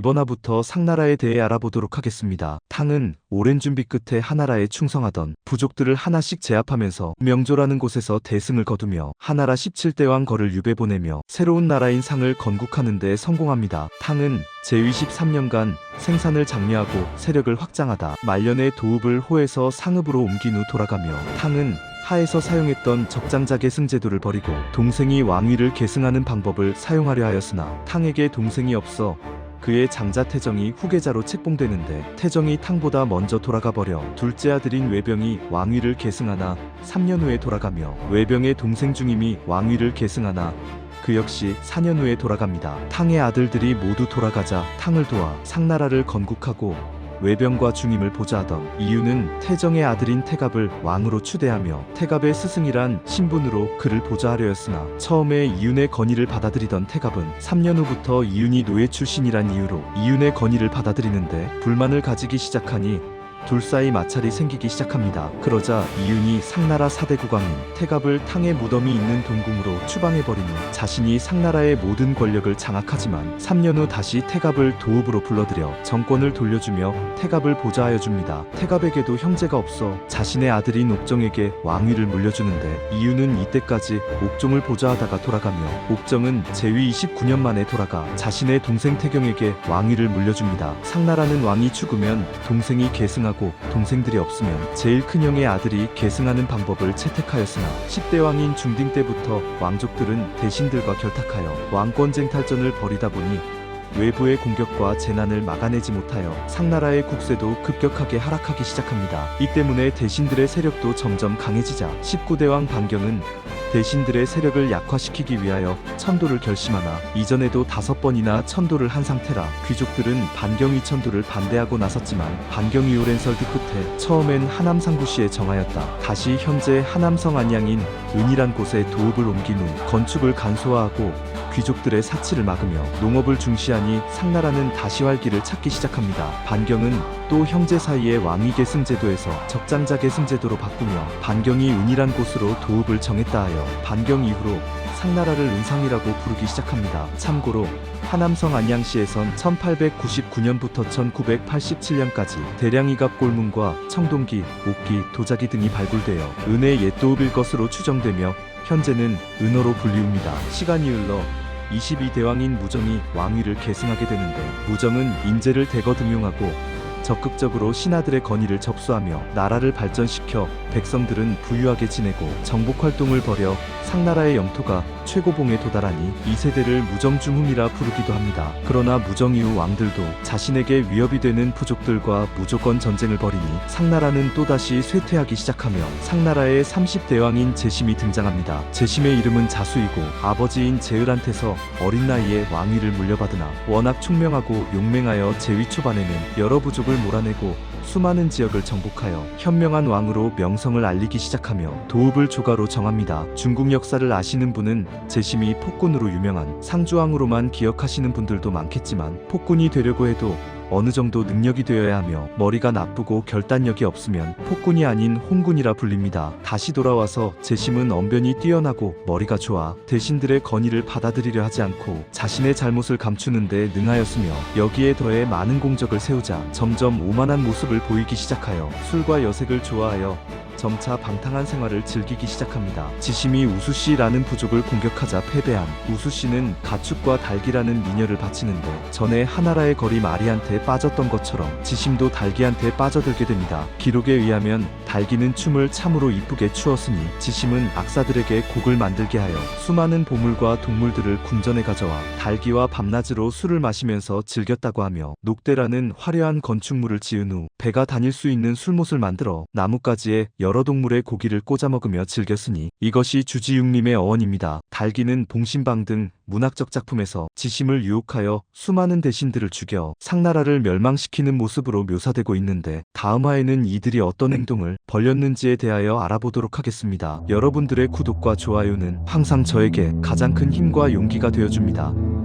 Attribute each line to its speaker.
Speaker 1: 이번 화부터 상나라에 대해 알아보도록 하겠습니다. 탕은 오랜 준비 끝에 하나라에 충성하던 부족들을 하나씩 제압하면서 명조라는 곳에서 대승을 거두며 하나라 17대왕 거를 유배 보내며 새로운 나라인 상을 건국하는 데 성공합니다. 탕은 제2 13년간 생산을 장려하고 세력을 확장하다 말년에 도읍을 호에서 상읍으로 옮긴 후 돌아가며 탕은 하에서 사용했던 적장자 계승 제도를 버리고 동생이 왕위를 계승하는 방법을 사용하려 하였으나 탕에게 동생이 없어 그의 장자 태정이 후계자로 책봉되는데 태정이 탕보다 먼저 돌아가 버려 둘째 아들인 외병이 왕위를 계승하나 3년 후에 돌아가며 외병의 동생 중임이 왕위를 계승하나 그 역시 4년 후에 돌아갑니다. 탕의 아들들이 모두 돌아가자 탕을 도와 상나라를 건국하고 외병과 중임을 보좌하던 이유는 태정의 아들인 태갑을 왕으로 추대하며 태갑의 스승이란 신분으로 그를 보좌하려였으나 처음에 이윤의 건의를 받아들이던 태갑은 3년 후부터 이윤이 노예 출신이란 이유로 이윤의 건의를 받아들이는데 불만을 가지기 시작하니 둘 사이 마찰이 생기기 시작합니다. 그러자 이윤이 상나라 4대 국왕인 태갑을 탕의 무덤이 있는 동궁으로 추방해버린 후 자신이 상나라의 모든 권력을 장악하지만 3년 후 다시 태갑을 도읍으로 불러들여 정권을 돌려주며 태갑을 보좌하여 줍니다. 태갑에게도 형제가 없어 자신의 아들인 옥정에게 왕위를 물려주는데 이윤은 이때까지 옥종을 보좌하다가 돌아가며 옥정은 제위 29년 만에 돌아가 자신의 동생 태경에게 왕위를 물려줍니다. 상나라는 왕이 죽으면 동생이 계승하고 동생들이 없으면 제일 큰 형의 아들이 계승하는 방법을 채택하였으나 10대 왕인 중딩 때부터 왕족들은 대신들과 결탁하여 왕권쟁 탈전을 벌이다 보니 외부의 공격과 재난을 막아내지 못하여 상나라의 국세도 급격하게 하락하기 시작합니다. 이 때문에 대신들의 세력도 점점 강해지자 19대왕 반경은 대신들의 세력을 약화시키기 위하여 천도를 결심하나 이전에도 5번이나 천도를 한 상태라 귀족들은 반경 이천도를 반대하고 나섰지만 반경이 오랜 설득 끝에 처음엔 하남 상구시에 정하였다. 다시 현재 하남성 안양인 은이란 곳에 도읍을 옮긴 후 건축을 간소화하고 귀족들의 사치를 막으며 농업을 중시하니 상나라는 다시 활기를 찾기 시작합니다. 반경은 또 형제 사이의 왕위 계승 제도에서 적장자 계승 제도로 바꾸며 반경이 은이란 곳으로 도읍을 정했다 하여 반경 이후로 상나라를 은상이라고 부르기 시작합니다. 참고로 하남성 안양시에선 1899년부터 1987년까지 대량이갑 골문과 청동기, 옥기, 도자기 등이 발굴되어 은의 옛도읍일 것으로 추정되며 현재는 은어로 불리웁니다. 시간이 흘러 22대왕인 무정이 왕위를 계승하게 되는데 무정은 인재를 대거 등용하고 적극적으로 신하들의 건의를 접수하며 나라를 발전시켜 백성들은 부유하게 지내고 정복활동을 벌여 상나라의 영토가 최고봉에 도달하니 이 세대를 무정중흥이라 부르기도 합니다. 그러나 무정 이후 왕들도 자신에게 위협이 되는 부족들과 무조건 전쟁을 벌이니 상나라는 또다시 쇠퇴하기 시작하며 상나라의 30대왕인 제심이 등장합니다. 제심의 이름은 자수이고 아버지인 제을한테서 어린 나이에 왕위를 물려받으나 워낙 총명하고 용맹하여 제위 초반에는 여러 부족을 몰아내고 수많은 지역을 정복하여 현명한 왕으로 명성을 알리기 시작하며 도읍을 조가로 정합니다. 중국 역사를 아시는 분은 제심이 폭군으로 유명한 상주왕으로만 기억하시는 분들도 많겠지만 폭군이 되려고 해도 어느 정도 능력이 되어야 하며 머리가 나쁘고 결단력이 없으면 폭군이 아닌 혼군이라 불립니다. 다시 돌아와서 제심은 언변이 뛰어나고 머리가 좋아 대신들의 건의를 받아들이려 하지 않고 자신의 잘못을 감추는 데 능하였으며 여기에 더해 많은 공적을 세우자 점점 오만한 모습을 보이기 시작하여 술과 여색을 좋아하여 점차 방탕한 생활을 즐기기 시작합니다. 지심이 우수씨라는 부족을 공격하자 패배한 우수씨는 가축과 달기라는 미녀를 바치는데 전에 하나라의 거리 마리한테 빠졌던 것처럼 지심도 달기한테 빠져들게 됩니다. 기록에 의하면 달기는 춤을 참으로 이쁘게 추었으니 지심은 악사들에게 곡을 만들게 하여 수많은 보물과 동물들을 궁전에 가져와 달기와 밤낮으로 술을 마시면서 즐겼다고 하며 녹대라는 화려한 건축물을 지은 후 배가 다닐 수 있는 술못을 만들어 나뭇가지에 여러 동물의 고기를 꽂아 먹으며 즐겼으니 이것이 주지육림의 어원입니다. 달기는 봉신방 등 문학적 작품에서 지심을 유혹하여 수많은 대신들을 죽여 상나라를 멸망시키는 모습으로 묘사되고 있는데 다음 화에는 이들이 어떤 행동을 벌였는지에 대하여 알아보도록 하겠습니다. 여러분들의 구독과 좋아요는 항상 저에게 가장 큰 힘과 용기가 되어줍니다.